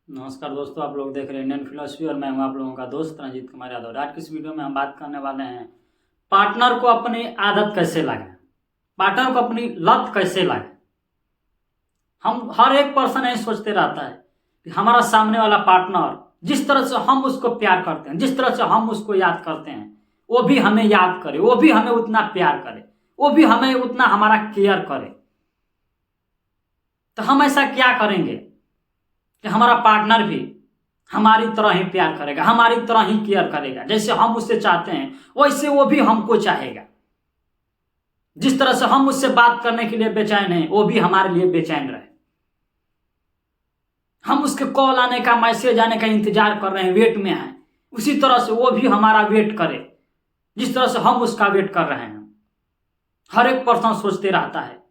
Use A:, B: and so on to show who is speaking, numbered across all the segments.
A: नमस्कार दोस्तों, आप लोग देख रहे हैं इंडियन फिलोसफी और मैं हूं आप लोगों का दोस्त रंजीत कुमार यादव। आज की इस वीडियो में हम बात करने वाले हैं पार्टनर को अपनी आदत कैसे लगाएं, पार्टनर को अपनी लत कैसे लगाएं। हम हर एक पर्सन यही सोचते रहता है कि हमारा सामने वाला पार्टनर जिस तरह से हम उसको प्यार करते हैं, जिस तरह से हम उसको याद करते हैं, वो भी हमें याद करे, वो भी हमें उतना प्यार करे, वो भी हमें उतना हमारा केयर करे। तो हम ऐसा क्या करेंगे कि हमारा पार्टनर भी हमारी तरह ही प्यार करेगा, हमारी तरह ही केयर करेगा। जैसे हम उससे चाहते हैं वैसे वो भी हमको चाहेगा। जिस तरह से हम उससे बात करने के लिए बेचैन हैं, वो भी हमारे लिए बेचैन रहे। हम उसके कॉल आने का, मैसेज आने का इंतजार कर रहे हैं, वेट में हैं, उसी तरह से वो भी हमारा वेट करे जिस तरह से हम उसका वेट कर रहे हैं। हर एक पर्सन सोचते रहता है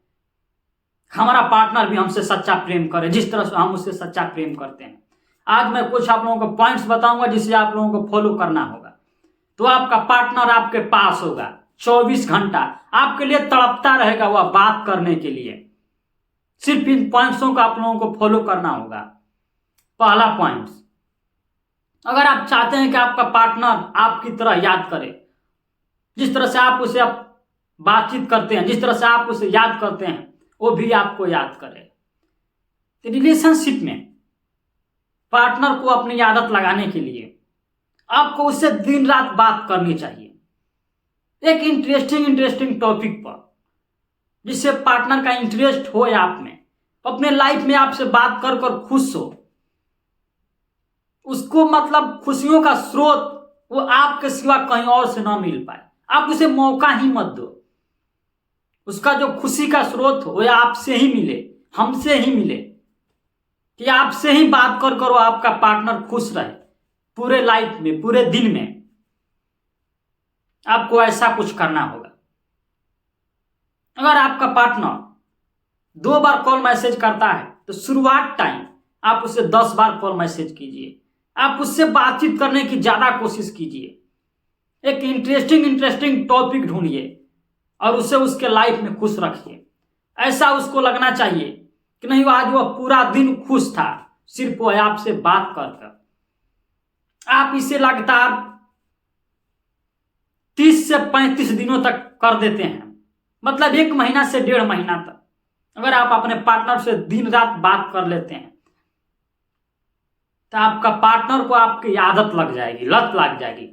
A: हमारा पार्टनर भी हमसे सच्चा प्रेम करे जिस तरह से हम उससे सच्चा प्रेम करते हैं। आज मैं कुछ आप लोगों को पॉइंट्स बताऊंगा जिसे आप लोगों को फॉलो करना होगा, तो आपका पार्टनर आपके पास होगा 24 घंटा, आपके लिए तड़पता रहेगा वह बात करने के लिए। सिर्फ इन पॉइंट्सों को आप लोगों को फॉलो करना होगा। पहला पॉइंट, अगर आप चाहते हैं कि आपका पार्टनर आपकी तरह याद करे, जिस तरह से आप उसे बातचीत करते हैं, जिस तरह से आप उसे याद करते हैं, वो भी आपको याद करे। तो रिलेशनशिप में पार्टनर को अपनी आदत लगाने के लिए आपको उससे दिन रात बात करनी चाहिए, एक इंटरेस्टिंग टॉपिक पर, जिससे पार्टनर का इंटरेस्ट हो आप में, अपने लाइफ में आपसे बात कर कर खुश हो। उसको मतलब खुशियों का स्रोत वो आपके सिवा कहीं और से ना मिल पाए, आप उसे मौका ही मत दो। उसका जो खुशी का स्रोत हो वो आपसे ही मिले, हमसे ही मिले, कि आपसे ही बात कर करो आपका पार्टनर खुश रहे पूरे लाइफ में, पूरे दिन में। आपको ऐसा कुछ करना होगा। अगर आपका पार्टनर 2 बार कॉल मैसेज करता है तो शुरुआत टाइम आप उसे 10 बार कॉल मैसेज कीजिए। आप उससे बातचीत करने की ज्यादा कोशिश कीजिए। एक इंटरेस्टिंग टॉपिक ढूंढिए और उसे उसके लाइफ में खुश रखिए। ऐसा उसको लगना चाहिए कि नहीं, आज वह पूरा दिन खुश था सिर्फ वो आपसे बात कर कर। आप इसे लगातार 30 से 35 दिनों तक कर देते हैं, मतलब 1 महीना से 1.5 महीना तक अगर आप अपने पार्टनर से दिन रात बात कर लेते हैं तो आपका पार्टनर को आपकी आदत लग जाएगी, लत लग जाएगी,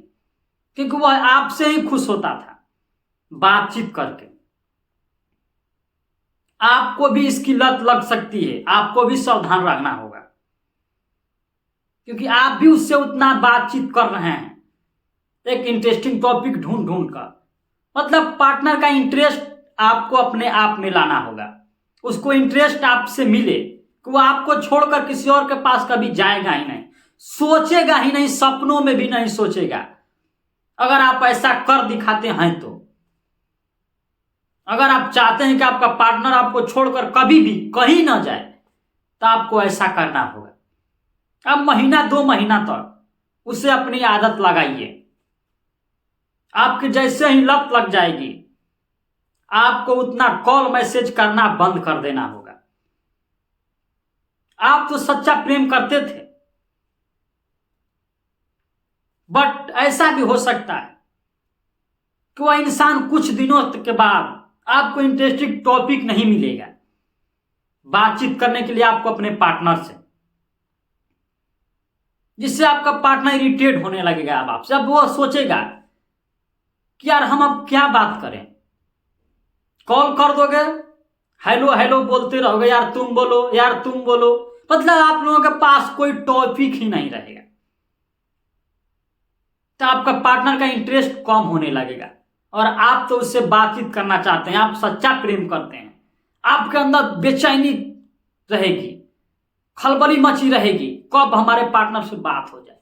A: क्योंकि वह आपसे ही खुश होता था बातचीत करके। आपको भी इसकी लत लग सकती है, आपको भी सावधान रहना होगा, क्योंकि आप भी उससे उतना बातचीत कर रहे हैं एक इंटरेस्टिंग टॉपिक ढूंढ ढूंढ कर। मतलब पार्टनर का इंटरेस्ट आपको अपने आप में लाना होगा। उसको इंटरेस्ट आपसे मिले कि वो आपको छोड़कर किसी और के पास कभी जाएगा ही नहीं, सोचेगा ही नहीं, सपनों में भी नहीं सोचेगा। अगर आप ऐसा कर दिखाते हैं तो, अगर आप चाहते हैं कि आपका पार्टनर आपको छोड़कर कभी भी कहीं ना जाए, तो आपको ऐसा करना होगा। अब महीना 2 महीना तक उसे अपनी आदत लगाइए। आपके जैसे ही लत लग जाएगी, आपको उतना कॉल मैसेज करना बंद कर देना होगा। आप तो सच्चा प्रेम करते थे, बट ऐसा भी हो सकता है कि वह इंसान कुछ दिनों के बाद आपको इंटरेस्टिंग टॉपिक नहीं मिलेगा बातचीत करने के लिए आपको अपने पार्टनर से, जिससे आपका पार्टनर इरिटेट होने लगेगा अब आपसे। अब वो सोचेगा कि यार हम अब क्या बात करें, कॉल कर दोगे, हेलो हेलो बोलते रहोगे, यार तुम बोलो, यार तुम बोलो, मतलब आप लोगों के पास कोई टॉपिक ही नहीं रहेगा। तो आपका पार्टनर का इंटरेस्ट कम होने लगेगा और आप तो उससे बातचीत करना चाहते हैं, आप सच्चा प्रेम करते हैं, आपके अंदर बेचैनी रहेगी, खलबली मची रहेगी, कब हमारे पार्टनर से बात हो जाए।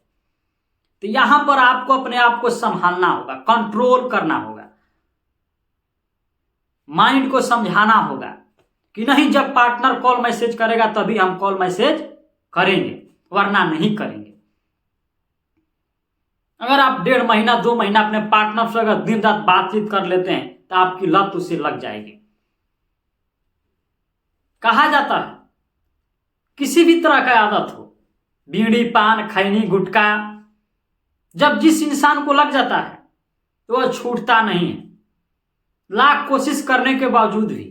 A: तो यहां पर आपको अपने आप को संभालना होगा, कंट्रोल करना होगा, माइंड को समझाना होगा कि नहीं, जब पार्टनर कॉल मैसेज करेगा तभी हम कॉल मैसेज करेंगे, वरना नहीं करेंगे। अगर आप 1.5 महीना 2 महीना अपने पार्टनर से अगर दिन रात बातचीत कर लेते हैं तो आपकी लत उसे लग जाएगी। कहा जाता है किसी भी तरह का आदत हो, बीड़ी पान खैनी गुटखा जब जिस इंसान को लग जाता है तो वह छूटता नहीं है, लाख कोशिश करने के बावजूद भी।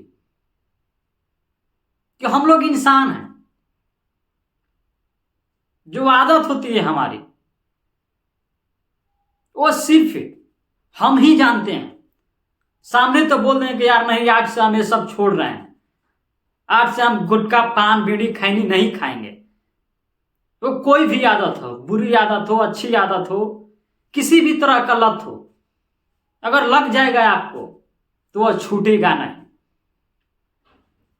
A: कि हम लोग इंसान हैं, जो आदत होती है हमारी वो सिर्फ हम ही जानते हैं। सामने तो बोल दें कि यार नहीं, आज से हम ये सब छोड़ रहे हैं, आज से हम गुटखा पान बीड़ी खैनी नहीं खाएंगे। तो कोई भी आदत हो, बुरी आदत हो अच्छी आदत हो, किसी भी तरह का लत हो, अगर लग जाएगा आपको तो वह छूटेगा नहीं।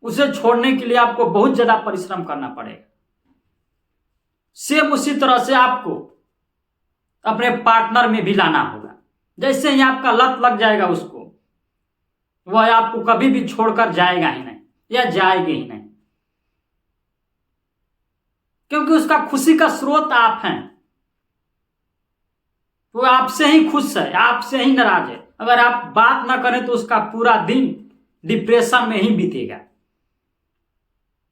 A: उसे छोड़ने के लिए आपको बहुत ज्यादा परिश्रम करना पड़ेगा। सेम उसी तरह से आपको अपने पार्टनर में भी लाना होगा। जैसे ही आपका लत लग जाएगा उसको, वह आपको कभी भी छोड़कर जाएगा ही नहीं या जाएगी ही नहीं, क्योंकि उसका खुशी का स्रोत आप हैं। वो आपसे ही खुश है, आपसे ही नाराज है। अगर आप बात ना करें तो उसका पूरा दिन डिप्रेशन में ही बीतेगा,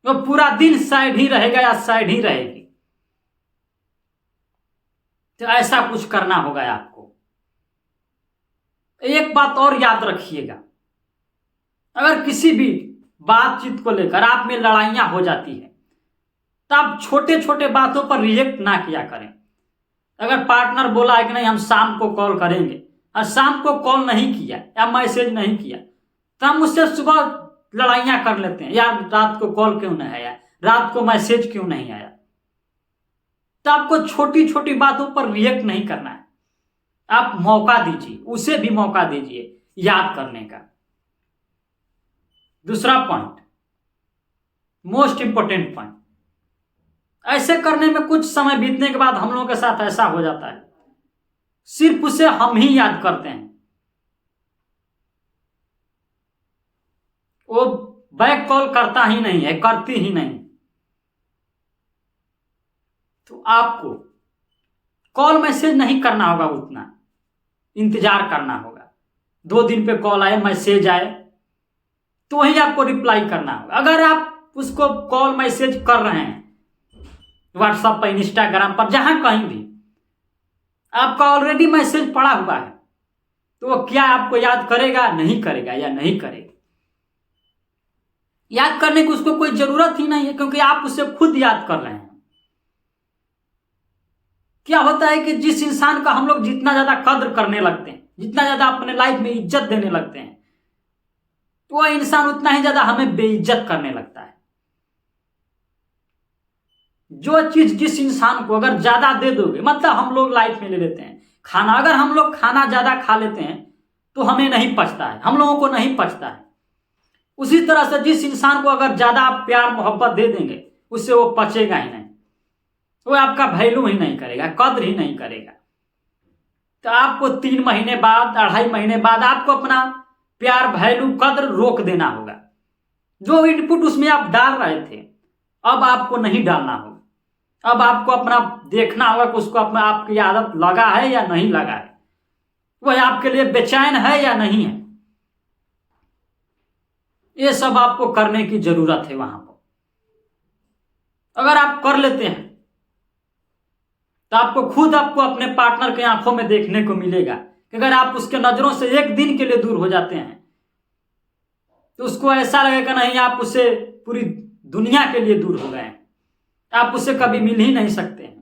A: वो पूरा दिन साइड ही रहेगा या साइड ही रहेगी। तो ऐसा कुछ करना होगा आपको। एक बात और याद रखिएगा, अगर किसी भी बातचीत को लेकर आप में लड़ाइयां हो जाती है तो आप छोटे छोटे बातों पर रिएक्ट ना किया करें। अगर पार्टनर बोला है कि नहीं हम शाम को कॉल करेंगे, और शाम को कॉल नहीं किया या मैसेज नहीं किया, तो हम उससे सुबह लड़ाइयां कर लेते हैं, यार रात को कॉल क्यों नहीं आया, रात को मैसेज क्यों नहीं आया। तो आपको छोटी छोटी बातों पर रिएक्ट नहीं करना है, आप मौका दीजिए, उसे भी मौका दीजिए याद करने का। दूसरा पॉइंट, मोस्ट इंपोर्टेंट पॉइंट, ऐसे करने में कुछ समय बीतने के बाद हम लोगों के साथ ऐसा हो जाता है, सिर्फ उसे हम ही याद करते हैं, वो बैक कॉल करता ही नहीं है, करती ही नहीं। तो आपको कॉल मैसेज नहीं करना होगा, उतना इंतजार करना होगा। 2 दिन पे कॉल आए मैसेज आए तो वही आपको रिप्लाई करना होगा। अगर आप उसको कॉल मैसेज कर रहे हैं व्हाट्सएप पर, इंस्टाग्राम पर, जहां कहीं भी आपका ऑलरेडी मैसेज पड़ा हुआ है, तो वो क्या आपको याद करेगा, नहीं करेगा या नहीं करेगा। याद करने की उसको कोई जरूरत ही नहीं है, क्योंकि आप उसे खुद याद कर रहे हैं। क्या होता है कि जिस इंसान का हम लोग जितना ज्यादा कद्र करने लगते हैं, जितना ज्यादा अपने लाइफ में इज्जत देने लगते हैं, तो वह इंसान उतना ही ज्यादा हमें बेइज्जत करने लगता है। जो चीज जिस इंसान को अगर ज्यादा दे दोगे, मतलब हम लोग लाइफ में ले लेते हैं खाना, अगर हम लोग खाना ज्यादा खा लेते हैं तो हमें नहीं पचता है, हम लोगों को नहीं पचता है। उसी तरह से जिस इंसान को अगर ज्यादा आप प्यार मोहब्बत दे देंगे, उससे वो पचेगा ही नहीं, वो आपका वैल्यू ही नहीं करेगा, कद्र ही नहीं करेगा। तो आपको 3 महीने बाद, 2.5 महीने बाद आपको अपना प्यार वैल्यू कद्र रोक देना होगा। जो इनपुट उसमें आप डाल रहे थे अब आपको नहीं डालना होगा। अब आपको अपना देखना होगा कि उसको अपना आपकी आदत लगा है या नहीं लगा है, वह आपके लिए बेचैन है या नहीं है। ये सब आपको करने की जरूरत है वहां पर। अगर आप कर लेते हैं तो आपको अपने पार्टनर के आंखों में देखने को मिलेगा कि अगर आप उसके नजरों से एक दिन के लिए दूर हो जाते हैं तो उसको ऐसा लगेगा नहीं, आप उससे पूरी दुनिया के लिए दूर हो गए हैं, आप उससे कभी मिल ही नहीं सकते हैं।